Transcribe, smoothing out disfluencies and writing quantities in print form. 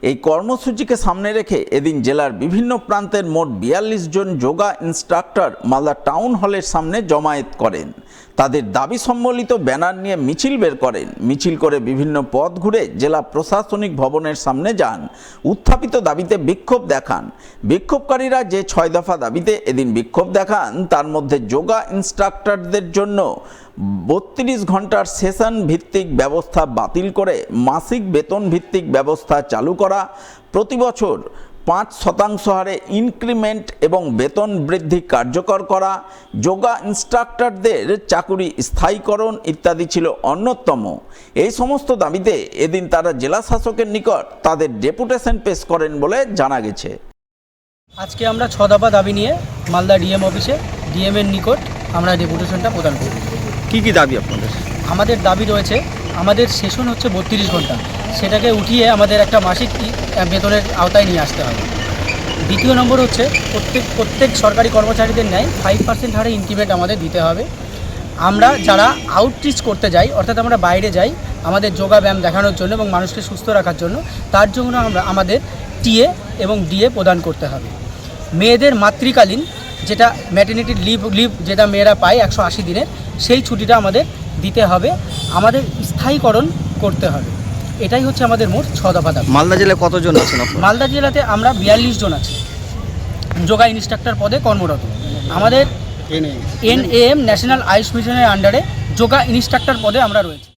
এই কর্মসূচিকে সামনে রেখে এদিন জেলার বিভিন্ন প্রান্তের মোট ৪২ জন যোগা ইনস্ট্রাক্টর মালদা টাউন হলের সামনে জমায়েত করেন। তাদের দাবি সম্বলিত ব্যানার নিয়ে মিছিল বের করেন। মিছিল করে বিভিন্ন পথ ঘুরে জেলা প্রশাসনিক ভবনের সামনে যান। উত্থাপিত দাবিতে বিক্ষোভ দেখান। বিক্ষোভকারীরা যে ৬ দফা দাবিতে এদিন বিক্ষোভ দেখান তার মধ্যে যোগা ইনস্ট্রাক্টরদের জন্য ৩২ ঘন্টার সেশন ভিত্তিক ব্যবস্থা বাতিল করে মাসিক বেতন ভিত্তিক ব্যবস্থা চালু করা, প্রতি বছর ৫% হারে ইনক্রিমেন্ট এবং বেতন বৃদ্ধি কার্যকর করা, যোগা ইনস্ট্রাক্টরদের চাকুরি স্থায়ীকরণ ইত্যাদি ছিল অন্যতম। এই সমস্ত দাবিতে এদিন তারা জেলা শাসকের নিকট তাদের ডেপুটেশন পেশ করেন বলে জানা গেছে। আজকে আমরা ৬ দফা দাবি নিয়ে মালদা ডিএম অফিসে ডিএমের নিকট আমরা ডেপুটেশনটা প্রদান করি। কি দাবি আপনাদের? আমাদের দাবি রয়েছে, আমাদের সেশন হচ্ছে ৩২ ঘন্টা, সেটাকে উঠিয়ে আমাদের একটা মাসিক বেতনের আওতায় নিয়ে আসতে হবে। দ্বিতীয় নম্বর হচ্ছে প্রত্যেক সরকারি কর্মচারীদের ন্যায় 5% হারে ইনক্রিমেন্ট আমাদের দিতে হবে। আমরা যারা আউটরিচ করতে যাই, অর্থাৎ আমরা বাইরে যাই আমাদের যোগা ব্যায়াম দেখানোর জন্য এবং মানুষকে সুস্থ রাখার জন্য, তার জন্য আমাদের টিএ এবং ডিএ প্রদান করতে হবে। মেয়েদের মাতৃকালীন যেটা ম্যাটারনিটি লিভ যেটা মেয়েরা পায় 180 দিনের, সেই ছুটিটা আমাদের দিতে হবে, আমাদের স্থায়ীকরণ করতে হবে। এটাই হচ্ছে আমাদের মোট ৬ দফা দাবি। মালদা জেলায় কতজন আছেন আপনারা? মালদা জেলাতে আমরা ৪২ জন আছি যোগা ইনস্ট্রাক্টর পদে কর্মরত। আমাদের এনএএম ন্যাশনাল আয়ুষ মিশনের আন্ডারে যোগা ইনস্ট্রাক্টর পদে আমরা রয়েছি।